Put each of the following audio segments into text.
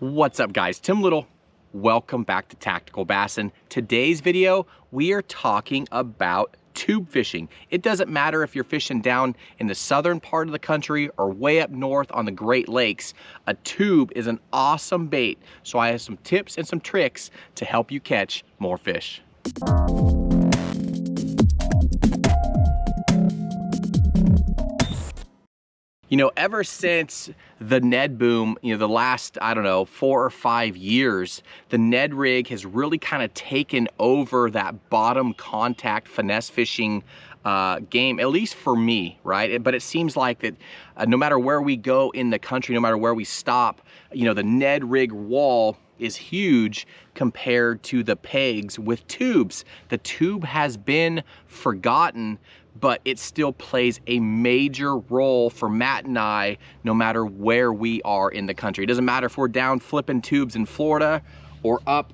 What's up guys, Tim Little. Welcome back to Tactical Bassin. Today's video, we are talking about tube fishing. It doesn't matter if you're fishing down in the southern part of the country or way up north on the Great Lakes, a tube is an awesome bait. So I have some tips and some tricks to help you catch more fish. You know, ever since the Ned boom, the last, 4 or 5 years, the Ned rig has really kind of taken over that bottom contact finesse fishing game, at least for me, right? But it seems like that no matter where we go in the country, no matter where we stop, the Ned rig wall is huge compared to the pegs with tubes. The tube has been forgotten, but it still plays a major role for Matt and I, no matter where we are in the country. It doesn't matter if we're down flipping tubes in Florida or up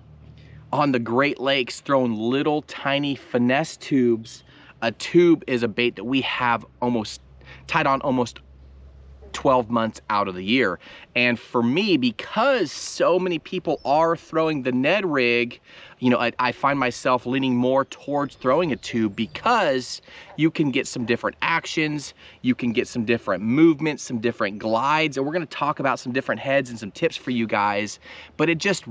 on the Great Lakes throwing little tiny finesse tubes. A tube is a bait that we have almost tied on almost 12 months out of the year. And for me, because so many people are throwing the Ned rig, I find myself leaning more towards throwing a tube because you can get some different actions, you can get some different movements, some different glides, and we're gonna talk about some different heads and some tips for you guys. But it's just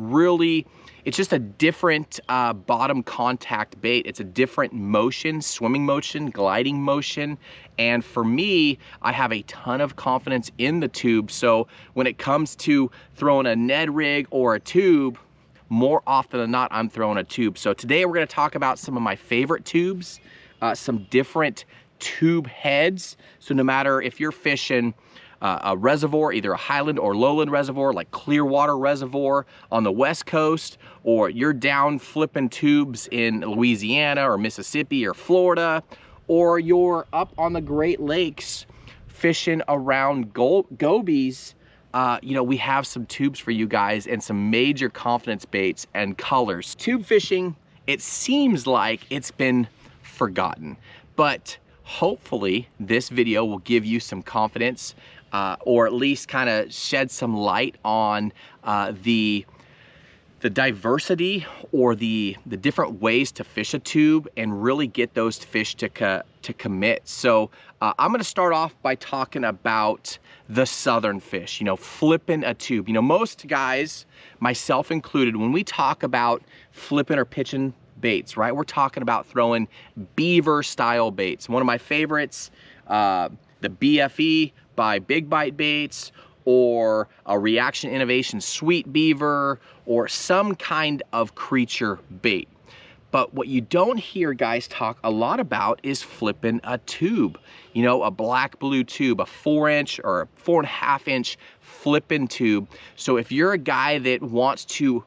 a different bottom contact bait. It's a different motion, swimming motion, gliding motion. And for me, I have a ton of confidence in the tube. So when it comes to throwing a Ned rig or a tube, more often than not, I'm throwing a tube. So today we're gonna talk about some of my favorite tubes, some different tube heads. So no matter if you're fishing a reservoir, either a highland or lowland reservoir, like Clearwater Reservoir on the West Coast, or you're down flipping tubes in Louisiana or Mississippi or Florida, or you're up on the Great Lakes fishing around gobies, we have some tubes for you guys and some major confidence baits and colors. Tube fishing, it seems like it's been forgotten, but hopefully this video will give you some confidence or at least kind of shed some light on the diversity or the different ways to fish a tube and really get those fish to commit. So I'm gonna start off by talking about the southern fish, flipping a tube. Most guys, myself included, when we talk about flipping or pitching baits, right? We're talking about throwing beaver style baits. One of my favorites, the BFE by Big Bite Baits, or a Reaction Innovation Sweet Beaver, or some kind of creature bait. But what you don't hear guys talk a lot about is flipping a tube. A black blue tube, a 4-inch or a 4.5 inch flipping tube. So if you're a guy that wants to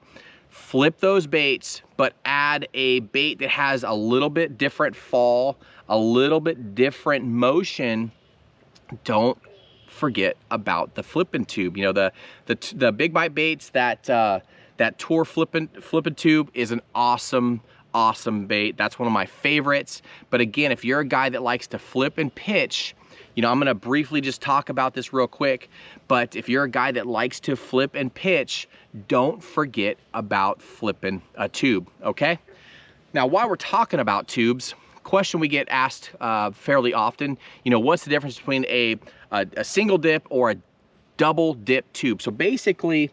flip those baits, but add a bait that has a little bit different fall, a little bit different motion, don't forget about the flipping tube. The Big Bite Baits, that Tour flipping tube is an awesome bait. That's one of my favorites. But again, if you're a guy that likes to flip and pitch, I'm gonna briefly just talk about this real quick, but if you're a guy that likes to flip and pitch, don't forget about flipping a tube, okay? Now, while we're talking about tubes, question we get asked fairly often, what's the difference between a single dip or a double dip tube? So basically,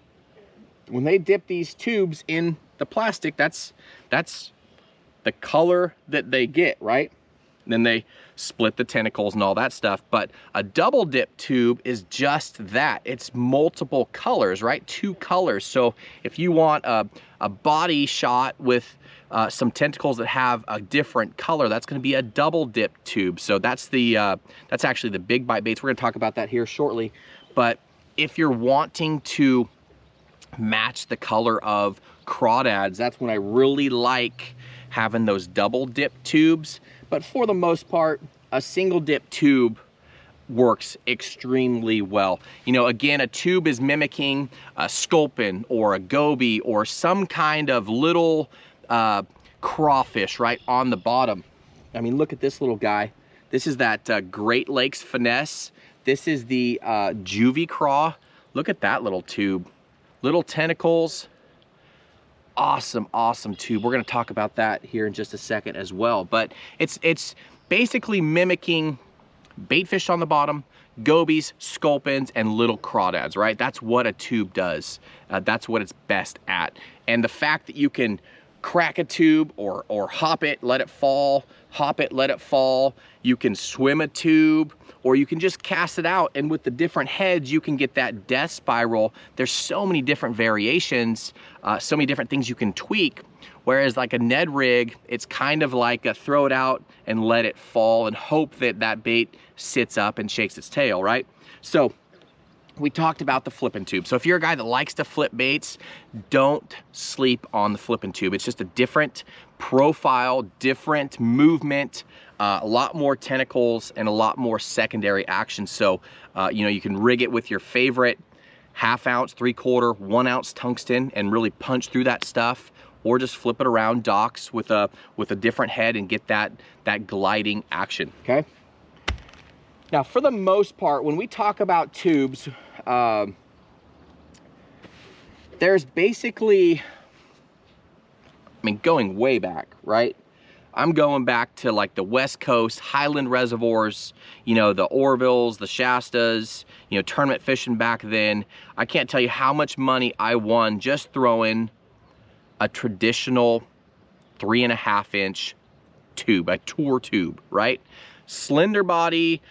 when they dip these tubes in the plastic, that's the color that they get, right? And then they split the tentacles and all that stuff. But a double dip tube is just that. It's multiple colors, right? 2 colors. So if you want a body shot with some tentacles that have a different color, that's going to be a double dip tube. So that's that's actually the Big Bite Baits. We're going to talk about that here shortly. But if you're wanting to match the color of crawdads, that's when I really like having those double dip tubes. But for the most part, a single dip tube works extremely well. Again, a tube is mimicking a sculpin or a goby or some kind of little crawfish right on the bottom. I mean, look at this little guy. This is that Great Lakes Finesse. This is the juvie craw. Look at that little tube. little tentacles. Awesome, awesome tube. We're gonna talk about that here in just a second as well. But it's basically mimicking baitfish on the bottom, gobies, sculpins, and little crawdads, right? That's what a tube does. That's what it's best at. And the fact that you can crack a tube or hop it, let it fall, hop it, let it fall. You can swim a tube, or you can just cast it out. And with the different heads, you can get that death spiral. There's so many different variations, so many different things you can tweak. Whereas like a Ned rig, it's kind of like a throw it out and let it fall and hope that that bait sits up and shakes its tail, right? So we talked about the flipping tube. So if you're a guy that likes to flip baits, don't sleep on the flipping tube. It's just a different profile, different movement, a lot more tentacles and a lot more secondary action. So, you know, you can rig it with your favorite 1/2 ounce, 3/4, 1 ounce tungsten and really punch through that stuff, or just flip it around docks with a different head and get that gliding action, okay? Now, for the most part, when we talk about tubes, there's basically, I mean, going way back, right? I'm going back to like the West Coast, Highland reservoirs, you know, the Orvilles, the Shastas, you know, tournament fishing back then. I can't tell you how much money I won just throwing a traditional 3.5 inch tube, a tour tube, right? Slender body,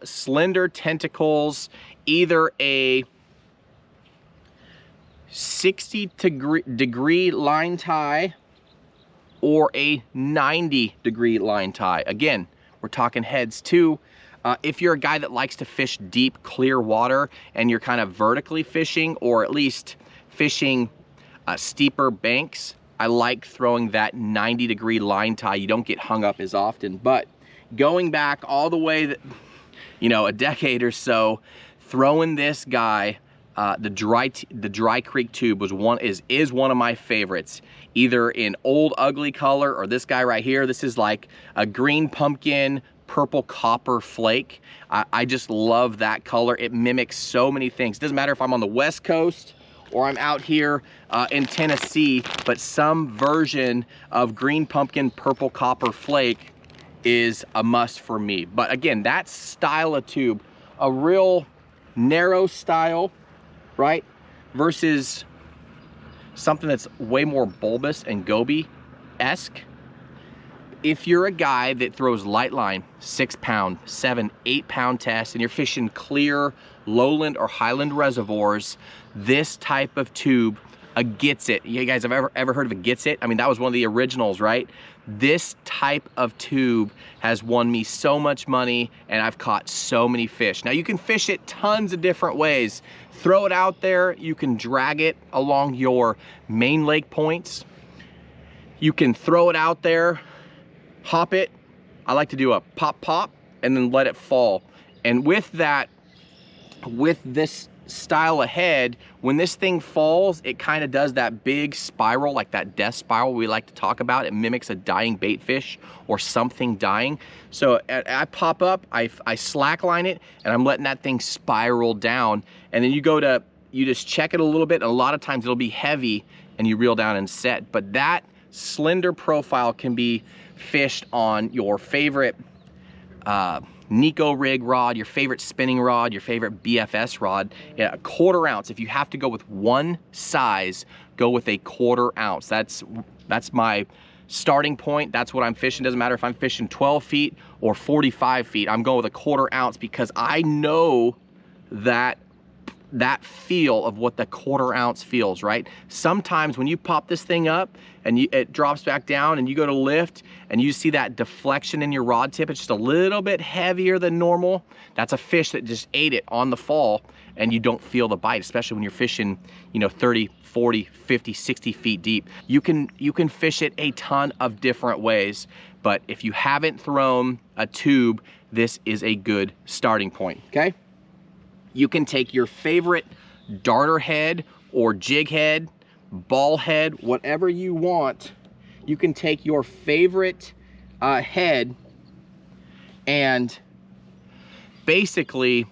slender tentacles, either a 60-degree line tie or a 90-degree line tie. Again, we're talking heads too. If you're a guy that likes to fish deep, clear water and you're kind of vertically fishing, or at least fishing steeper banks, I like throwing that 90-degree line tie. You don't get hung up as often. But going back all the way, you know, a decade or so, throwing this guy, the dry creek tube is one of my favorites, either in old ugly color or this guy right here. This is like a green pumpkin, purple copper flake. I just love that color. It mimics so many things. Doesn't matter if I'm on the West Coast or I'm out here in Tennessee, but some version of green pumpkin, purple copper flake is a must for me. But again, that style of tube, a real narrow style, right? Versus something that's way more bulbous and goby-esque. If you're a guy that throws light line, 6 pound, 7, 8 pound tests, and you're fishing clear lowland or highland reservoirs, this type of tube, a Gets It. You guys have ever heard of a Gets It? I mean, that was one of the originals, right? This type of tube has won me so much money, and I've caught so many fish. Now, you can fish it tons of different ways. Throw it out there. You can drag it along your main lake points. You can throw it out there, hop it. I like to do a pop, pop, and then let it fall. And with that, with this style of head, when this thing falls, it kind of does that big spiral, like that death spiral we like to talk about. It mimics a dying bait fish or something dying. So I pop up, I slackline it, and I'm letting that thing spiral down. And then you just check it a little bit, and a lot of times it'll be heavy, and you reel down and set. But that slender profile can be fished on your favorite Nico rig rod, your favorite spinning rod, your favorite BFS rod. Yeah, a 1/4 ounce. If you have to go with one size, go with a 1/4 ounce. That's my starting point. That's what I'm fishing. Doesn't matter if I'm fishing 12 feet or 45 feet. I'm going with a 1/4 ounce because I know that feel of what the 1/4 ounce feels, right? Sometimes when you pop this thing up and it drops back down and you go to lift and you see that deflection in your rod tip, it's just a little bit heavier than normal. That's a fish that just ate it on the fall, and you don't feel the bite, especially when you're fishing, you know, 30, 40, 50, 60 feet deep. You can fish it a ton of different ways, but if you haven't thrown a tube, this is a good starting point, okay? You can take your favorite darter head or jig head, ball head, whatever you want. You can take your favorite head and basically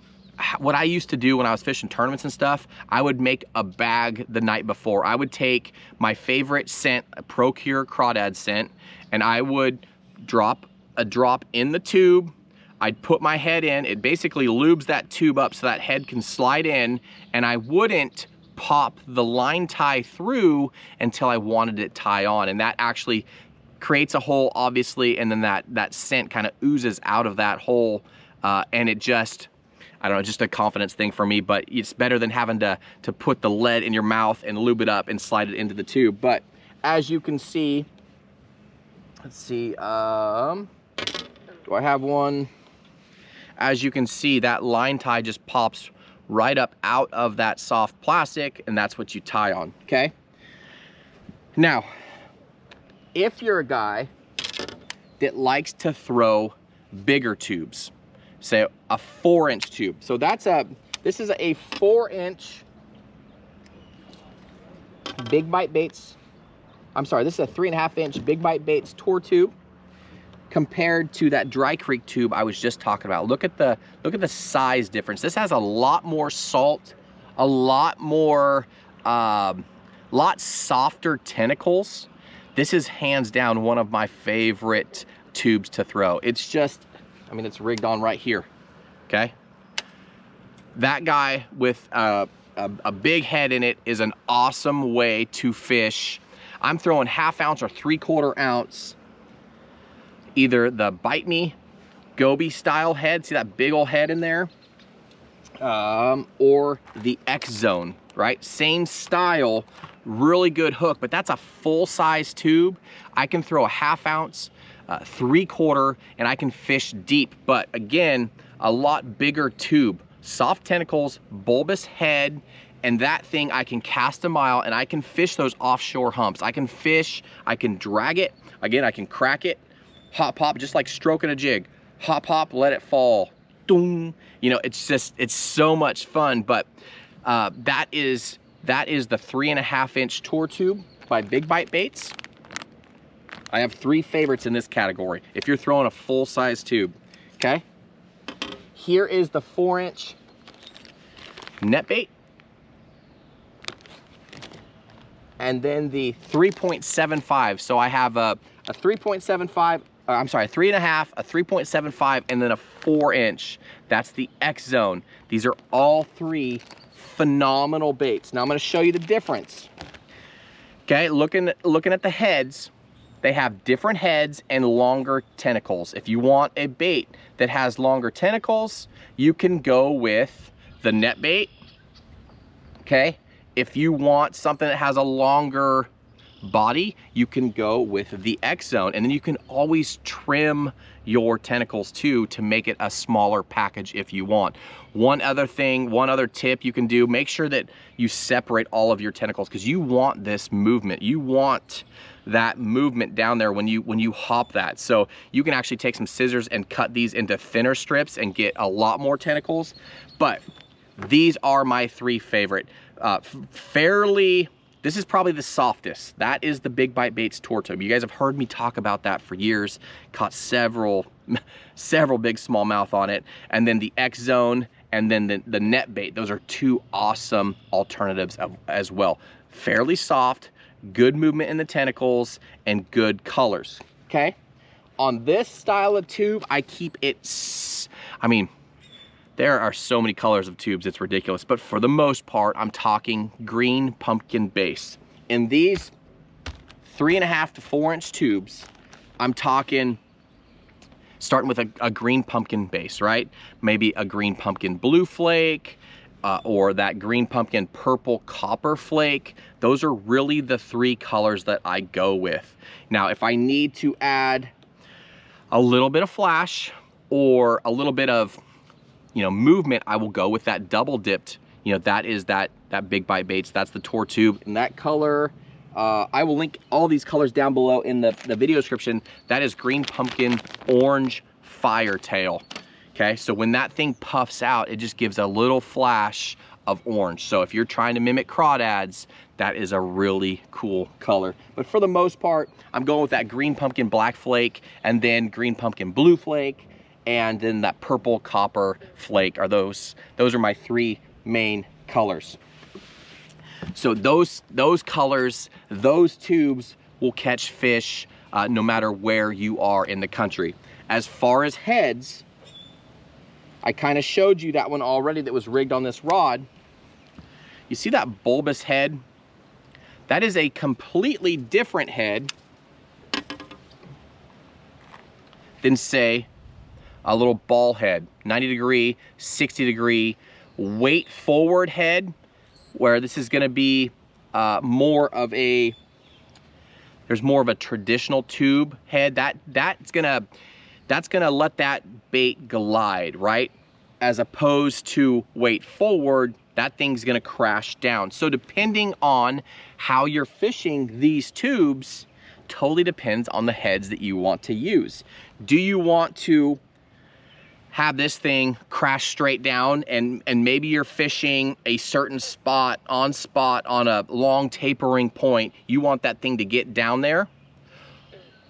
what I used to do when I was fishing tournaments and stuff, I would make a bag the night before. I would take my favorite scent, a Procure crawdad scent, and I would drop a drop in the tube. I'd put my head in. It basically lubes that tube up so that head can slide in, and I wouldn't pop the line tie through until I wanted it tie on. And that actually creates a hole, obviously, and then that scent kind of oozes out of that hole, and it just, I don't know, just a confidence thing for me, but it's better than having to put the lead in your mouth and lube it up and slide it into the tube. But as you can see, let's see, do I have one? As you can see, that line tie just pops right up out of that soft plastic, and that's what you tie on, okay? Now, if you're a guy that likes to throw bigger tubes, say a 4-inch tube. So this is a 4-inch Big Bite Baits. I'm sorry, this is a 3.5-inch Big Bite Baits tour tube compared to that Dry Creek tube I was just talking about. Look at the size difference. This has a lot more salt, a lot more, lot softer tentacles. This is hands down one of my favorite tubes to throw. It's just, I mean, it's rigged on right here, okay? That guy with a big head in it is an awesome way to fish. I'm throwing 1/2 ounce or 3/4 ounce, either the Bite Me Goby style head, see that big old head in there, or the X Zone, right? Same style, really good hook, but that's a full size tube. I can throw a 1/2 ounce, 3/4, and I can fish deep. But again, a lot bigger tube, soft tentacles, bulbous head, and that thing I can cast a mile and I can fish those offshore humps. I can fish, I can drag it, again, I can crack it, hop pop, just like stroking a jig. Hop pop, let it fall. Doom. You know, it's just, it's so much fun. But that is the 3.5-inch tour tube by Big Bite Baits. I have 3 favorites in this category if you're throwing a full size tube, okay? Here is the 4-inch net bait. And then the 3.75. So I have a 3.75, I'm sorry, a 3.5, a 3.75, and then a 4-inch. That's the X Zone. These are all 3 phenomenal baits. Now I'm gonna show you the difference. Okay, looking at the heads, they have different heads and longer tentacles. If you want a bait that has longer tentacles, you can go with the net bait, okay? If you want something that has a longer body, you can go with the X Zone, and then you can always trim your tentacles too to make it a smaller package if you want. One other thing, one other tip you can do, make sure that you separate all of your tentacles, because you want this movement. You want that movement down there when you hop that. So you can actually take some scissors and cut these into thinner strips and get a lot more tentacles. But these are my 3 favorite. This is probably the softest. That is the Big Bite Baits tour tube. You guys have heard me talk about that for years. Caught several big smallmouth on it. And then the X Zone and then the net bait. Those are 2 awesome alternatives as well. Fairly soft, good movement in the tentacles, and good colors, okay? On this style of tube, I keep it, I mean, there are so many colors of tubes, it's ridiculous. But for the most part, I'm talking green pumpkin base. In these 3.5 to 4-inch tubes, I'm talking starting with a green pumpkin base, right? Maybe a green pumpkin blue flake, or that green pumpkin purple copper flake. Those are really the 3 colors that I go with. Now, if I need to add a little bit of flash or a little bit of, you know, movement, I will go with that double dipped. You know, that is that Big Bite Baits. That's the tour tube. And that color, I will link all these colors down below in the video description. That is green pumpkin orange firetail. Okay, so when that thing puffs out, it just gives a little flash of orange. So if you're trying to mimic crawdads, that is a really cool color. But for the most part, I'm going with that green pumpkin black flake and then green pumpkin blue flake and then that purple copper flake are those are my three main colors. So those colors, those tubes will catch fish no matter where you are in the country. As far as heads, I kind of showed you that one already that was rigged on this rod. You see that bulbous head? That is a completely different head than, say, a little ball head, 90 degree, 60 degree, weight forward head, where this is gonna be more of a, there's more of a traditional tube head. That's gonna let that bait glide, right? As opposed to weight forward, that thing's gonna crash down. So depending on how you're fishing these tubes, totally depends on the heads that you want to use. Do you want to have this thing crash straight down and maybe you're fishing a certain spot on a long tapering point, you want that thing to get down there?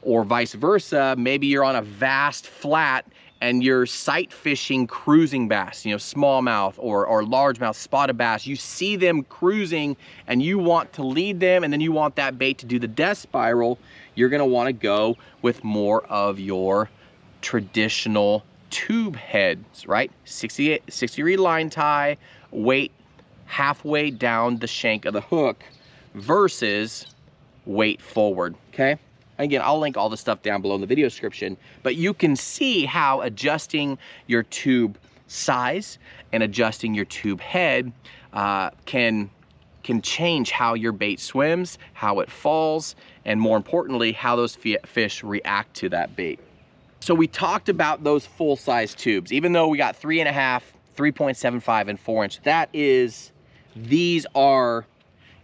Or vice versa, maybe you're on a vast flat and you're sight fishing cruising bass, you know, smallmouth or largemouth spotted bass. You see them cruising and you want to lead them, and then you want that bait to do the death spiral. You're gonna wanna go with more of your traditional tube heads, right? 60 degree line tie, weight halfway down the shank of the hook versus weight forward, okay? Again, I'll link all the stuff down below in the video description, but you can see how adjusting your tube size and adjusting your tube head can change how your bait swims, how it falls, and more importantly, how those fish react to that bait. So we talked about those full-size tubes. Even though we got 3.5, 3.75, and 4-inch, these are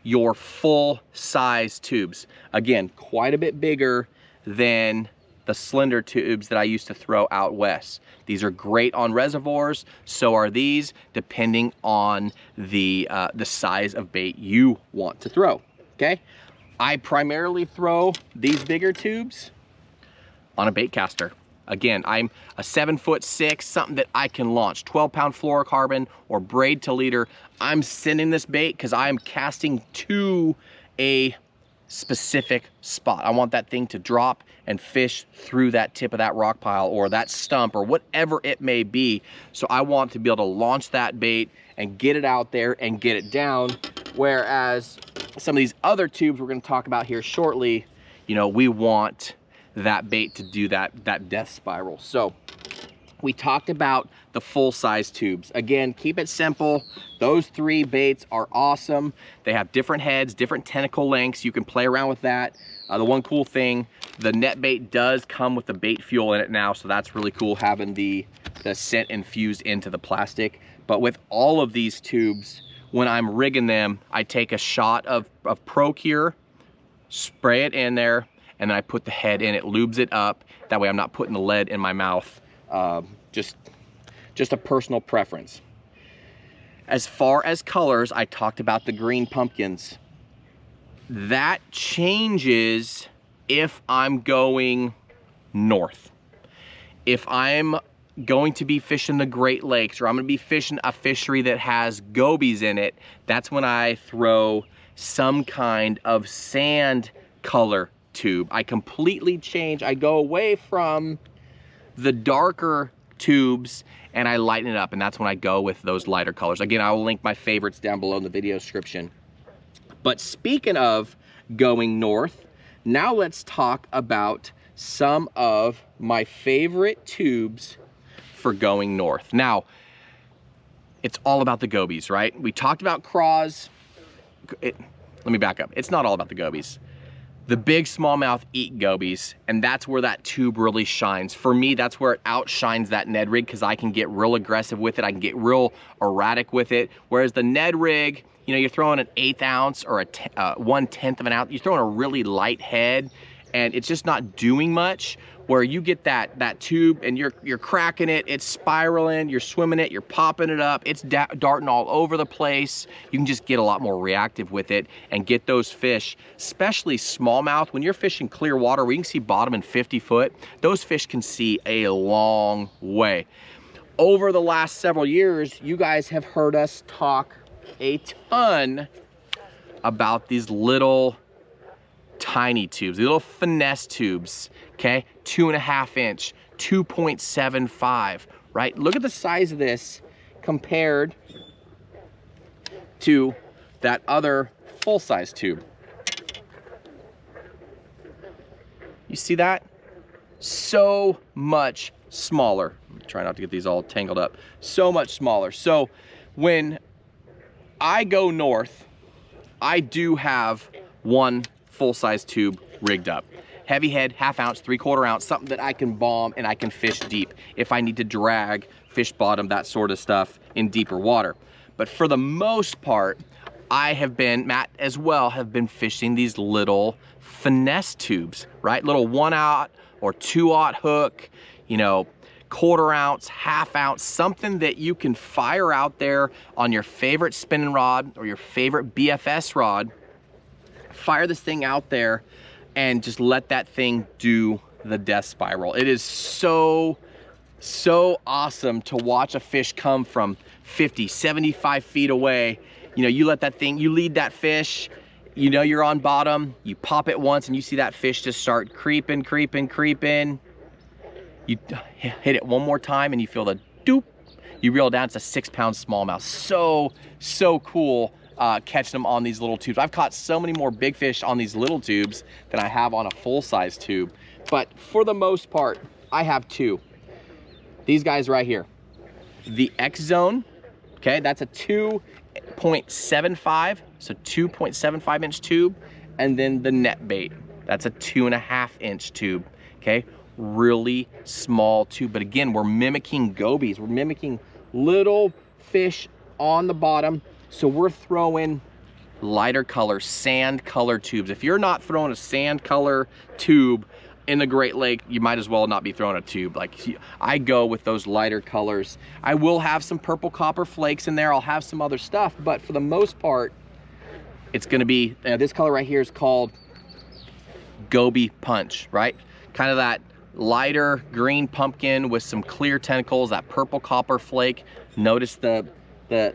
your full-size tubes. Again, quite a bit bigger than the slender tubes that I used to throw out west. These are great on reservoirs, so are these, depending on the size of bait you want to throw, okay? I primarily throw these bigger tubes on a bait caster. Again, I'm a 7'6", something that I can launch, 12-pound fluorocarbon or braid to leader. I'm sending this bait because I'm casting to a specific spot. I want that thing to drop and fish through that tip of that rock pile or that stump or whatever it may be. So I want to be able to launch that bait and get it out there and get it down. Whereas some of these other tubes we're going to talk about here shortly, you know, we want that bait to do that death spiral. So we talked about the full-size tubes. Again, keep it simple. Those three baits are awesome. They have different heads, different tentacle lengths. You can play around with that. The one cool thing, the net bait does come with the bait fuel in it now, so that's really cool, having the scent infused into the plastic. But with all of these tubes, when I'm rigging them, I take a shot of Procure, spray it in there, and then I put the head in. It lubes it up. That way I'm not putting the lead in my mouth. Just a personal preference. As far as colors, I talked about the green pumpkins. That changes if I'm going north. If I'm going to be fishing the Great Lakes, or I'm gonna be fishing a fishery that has gobies in it, that's when I throw some kind of sand color tube. I completely change. I go away from the darker tubes and I lighten it up, and that's when I go with those lighter colors. Again, I will link my favorites down below in the video description. But speaking of going north, now let's talk about some of my favorite tubes for going north. Now, it's all about the gobies, right? We talked about craws. Let me back up. It's not all about the gobies. The big smallmouth eat gobies, and that's where that tube really shines. For me, that's where it outshines that Ned rig, because I can get real aggressive with it. I can get real erratic with it. Whereas the Ned rig, you know, you're throwing an 1/8 ounce or a 1/10 of an ounce. You're throwing a really light head, and it's just not doing much. where you get that tube and you're cracking it, it's spiraling, you're swimming it, you're popping it up, it's darting all over the place. You can just get a lot more reactive with it and get those fish, especially smallmouth. When you're fishing clear water where you can see bottom in 50 foot, those fish can see a long way. Over the last several years, you guys have heard us talk a ton about these little tiny tubes, little finesse tubes, okay? 2.5 inch, 2.75, right? Look at the size of this compared to that other full-size tube. You see that? So much smaller. Try not to get these all tangled up. So much smaller. So when I go north, I do have one full-size tube rigged up. Heavy head, 1/2 ounce, 3/4 ounce, something that I can bomb and I can fish deep if I need to drag, fish bottom, that sort of stuff in deeper water. But for the most part, I have been, Matt as well, have been fishing these little finesse tubes, right? Little 1/0 or 2/0 hook, you know, 1/4 ounce, 1/2 ounce, something that you can fire out there on your favorite spinning rod or your favorite BFS rod. Fire this thing out there and just let that thing do the death spiral. It is so awesome to watch a fish come from 50, 75 feet away. You know, you let that thing, you lead that fish, you know you're on bottom, you pop it once and you see that fish just start creeping, creeping, creeping. You hit it one more time and you feel the doop. You reel down, it's a 6-pound smallmouth. So cool catching them on these little tubes. I've caught so many more big fish on these little tubes than I have on a full-size tube. But for the most part, I have two. These guys right here. The X Zone, okay, that's a 2.75, so 2.75 inch tube. And then the Net Bait, that's a 2.5 inch tube, okay? Really small tube, but again, we're mimicking gobies. We're mimicking little fish on the bottom. So we're throwing lighter color, sand color tubes. If you're not throwing a sand color tube in the Great Lake, you might as well not be throwing a tube. Like, I go with those lighter colors. I will have some purple copper flakes in there. I'll have some other stuff, but for the most part, it's gonna be, this color right here is called Goby Punch, right? Kind of that lighter green pumpkin with some clear tentacles, that purple copper flake. Notice the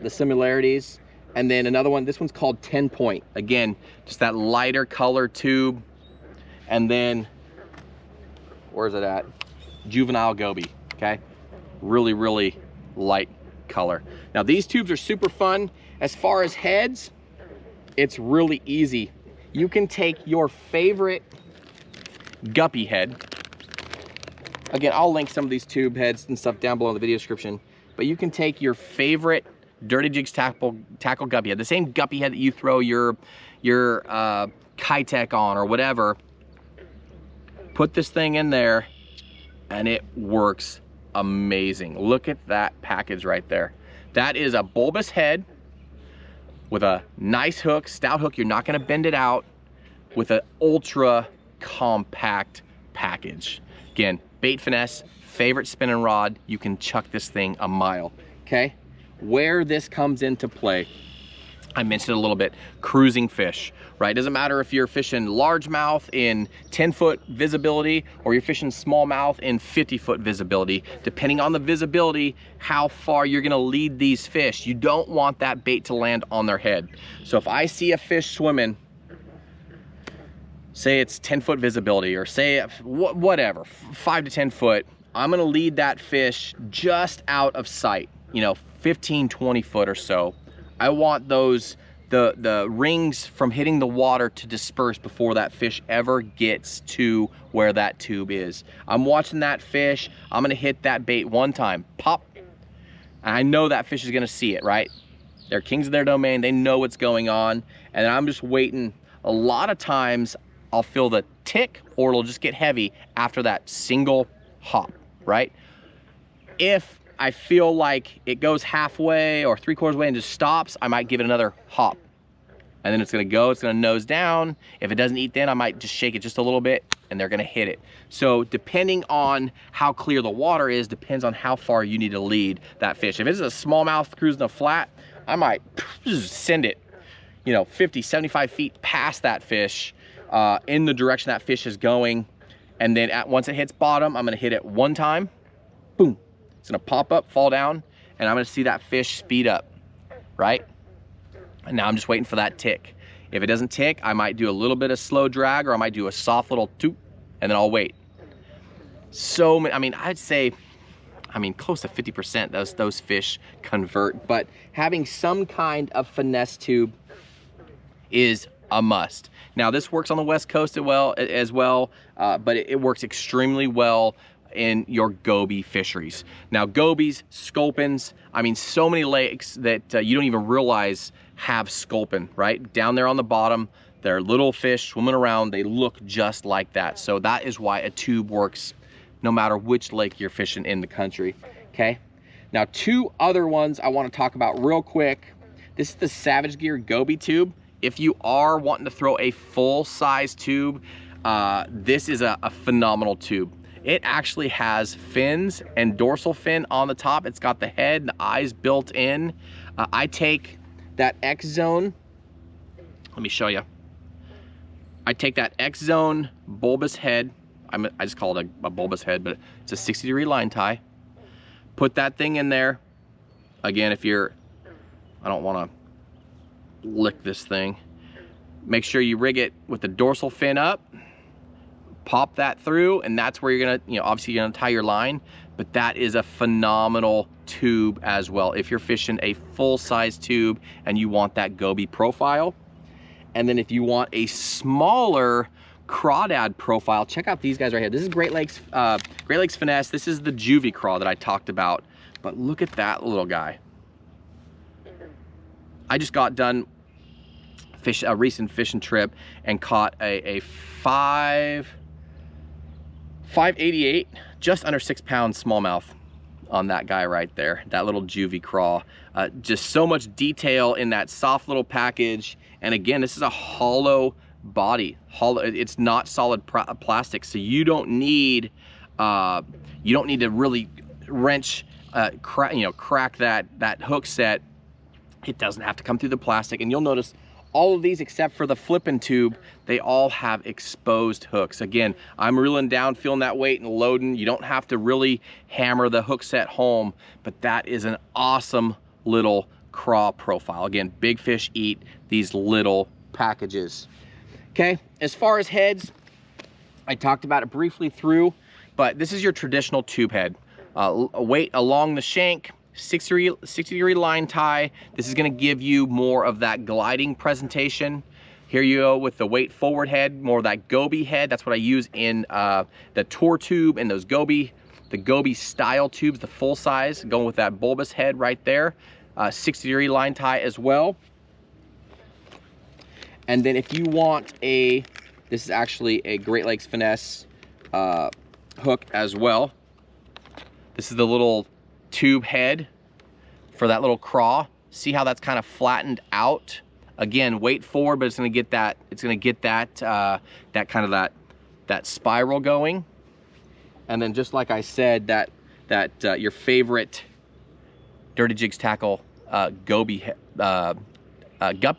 similarities. And then another one, this one's called 10 Point. Again, just that lighter color tube. And then, where's it at? Juvenile Goby, okay? Really light color. Now these tubes are super fun. As far as heads, it's really easy. You can take your favorite guppy head. Again, I'll link some of these tube heads and stuff down below in the video description, but you can take your favorite Dirty Jigs tackle guppy head, the same guppy head that you throw your Kitech on or whatever. Put this thing in there and it works amazing. Look at that package right there. That is a bulbous head with a nice hook, stout hook. You're not gonna bend it out, with an ultra compact package. Again, Bait Finesse, favorite spinning rod. You can chuck this thing a mile, okay? Where this comes into play, I mentioned it a little bit, cruising fish, right? Doesn't matter if you're fishing largemouth in 10-foot visibility or you're fishing smallmouth in 50-foot visibility. Depending on the visibility, how far you're gonna lead these fish. You don't want that bait to land on their head. So if I see a fish swimming, say it's 10-foot visibility, or say whatever, 5 to 10 foot, I'm gonna lead that fish just out of sight, you know, 15, 20 foot or so. I want those, the rings from hitting the water to disperse before that fish ever gets to where that tube is. I'm watching that fish, I'm gonna hit that bait one time, pop, and I know that fish is gonna see it, right? They're kings of their domain, they know what's going on, and I'm just waiting. A lot of times, I'll feel the tick, or it'll just get heavy after that single hop, right? If I feel like it goes halfway or 3/4 way and just stops, I might give it another hop. And then it's gonna go, it's gonna nose down. If it doesn't eat then, I might just shake it just a little bit, and they're gonna hit it. So depending on how clear the water is, depends on how far you need to lead that fish. If it's a smallmouth cruising a flat, I might just send it, you know, 50, 75 feet past that fish in the direction that fish is going. And then once it hits bottom, I'm gonna hit it one time, boom. It's gonna pop up, fall down, and I'm gonna see that fish speed up, right? And now I'm just waiting for that tick. If it doesn't tick, I might do a little bit of slow drag, or I might do a soft little toot, and then I'll wait. So, I mean, I'd say, close to 50% those fish convert, but having some kind of finesse tube is a must. Now, this works on the West Coast as well, but it works extremely well in your goby fisheries. Now, gobies, sculpins, I mean, so many lakes that you don't even realize have sculpin, right? Down there on the bottom, they're little fish swimming around. They look just like that. So that is why a tube works no matter which lake you're fishing in the country, okay? Now, two other ones I want to talk about real quick. This is the Savage Gear Goby tube. If you are wanting to throw a full-size tube, this is a phenomenal tube. It actually has fins and dorsal fin on the top. It's got the head and the eyes built in. I take that X Zone, let me show you. I take that X Zone bulbous head. I just call it a bulbous head, but it's a 60-degree line tie. Put that thing in there. Again, if you're, I don't want to lick this thing. Make sure you rig it with the dorsal fin up. Pop that through, and that's where you're gonna, you know, obviously you're gonna tie your line, but that is a phenomenal tube as well if you're fishing a full-size tube and you want that goby profile. And then if you want a smaller crawdad profile, check out these guys right here. This is Great Lakes Finesse. This is the juvie craw that I talked about, but look at that little guy. I just got done a recent fishing trip and caught a 588, just under 6 pounds smallmouth on that guy right there, that little juvie craw. Just so much detail in that soft little package. And again, this is a hollow body. It's not solid plastic, so you don't need to really wrench, crack that hook set. It doesn't have to come through the plastic. And you'll notice all of these, except for the flipping tube, they all have exposed hooks. Again, I'm reeling down, feeling that weight and loading. You don't have to really hammer the hook set home, but that is an awesome little craw profile. Again, big fish eat these little packages. Okay, as far as heads, I talked about it briefly through, but this is your traditional tube head. Weight along the shank, 60-degree line tie. This is going to give you more of that gliding presentation. Here you go with the weight forward head, more of that goby head. That's what I use in the tour tube and those the goby style tubes, the full size, going with that bulbous head right there. 60-degree line tie as well. And then if you want this is actually a Great Lakes Finesse hook as well. This is the little tube head for that little craw. See how that's kind of flattened out? Again, weight forward, but it's gonna get that, that kind of that spiral going. And then just like I said, that your favorite Dirty Jigs Tackle guppy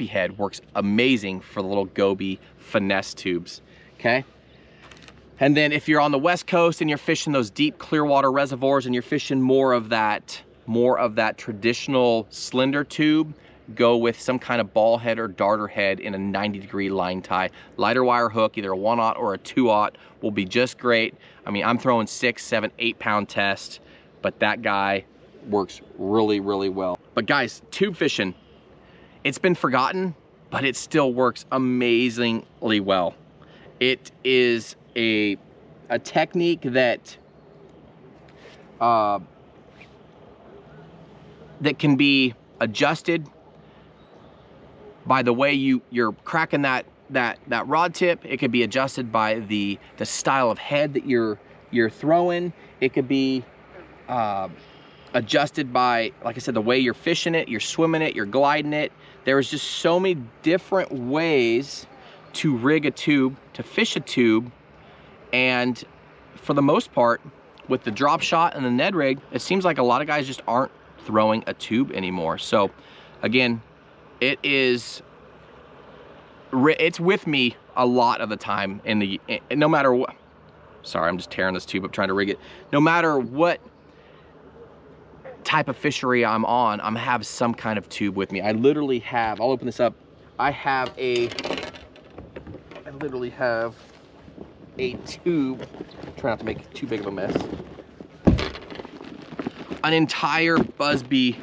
head works amazing for the little goby finesse tubes, okay? And then if you're on the West Coast and you're fishing those deep clear water reservoirs and you're fishing more of that traditional slender tube, go with some kind of ball head or darter head in a 90-degree line tie. Lighter wire hook, either a 1/0 or a 2/0 will be just great. I mean, I'm throwing 6, 7, 8 pound test, but that guy works really, really well. But guys, tube fishing, it's been forgotten, but it still works amazingly well. It is a technique that that can be adjusted by the way you're cracking that rod tip. It could be adjusted by the style of head that you're throwing. It could be adjusted by, like I said, the way you're fishing it, you're swimming it, you're gliding it. There's just so many different ways to rig a tube, to fish a tube, And for the most part, with the drop shot and the Ned rig, it seems like a lot of guys just aren't throwing a tube anymore. So again, it's with me a lot of the time no matter what. Sorry, I'm just tearing this tube up trying to rig it. No matter what type of fishery I'm on, I'm have some kind of tube with me. I literally have, I'll open this up. I literally have a tube. Try not to make too big of a mess. An entire Busby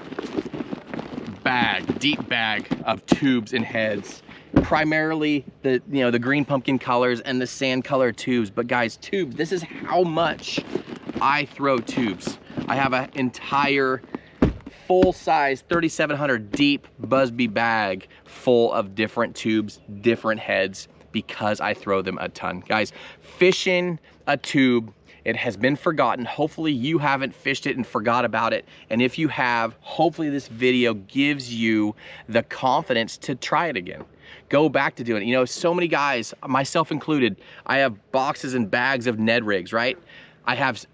bag, deep bag of tubes and heads. Primarily the the green pumpkin colors and the sand color tubes. But guys, tubes, this is how much I throw tubes. I have an entire full-size 3700 deep Busby bag full of different tubes, different heads, because I throw them a ton. Guys, fishing a tube, it has been forgotten. Hopefully you haven't fished it and forgot about it. And if you have, hopefully this video gives you the confidence to try it again. Go back to doing it. You know, so many guys, myself included, I have boxes and bags of Ned rigs, right? I have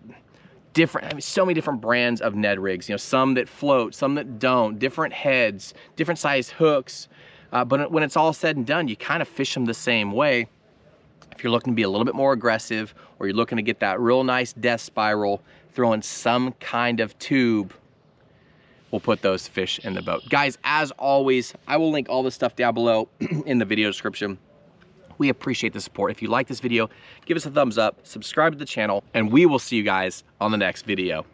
so many different brands of Ned rigs. You know, some that float, some that don't, different heads, different size hooks. But when it's all said and done, you kind of fish them the same way. If you're looking to be a little bit more aggressive, or you're looking to get that real nice death spiral, throwing some kind of tube, we'll put those fish in the boat. Guys, as always, I will link all this stuff down below in the video description. We appreciate the support. If you like this video, give us a thumbs up, subscribe to the channel, and we will see you guys on the next video.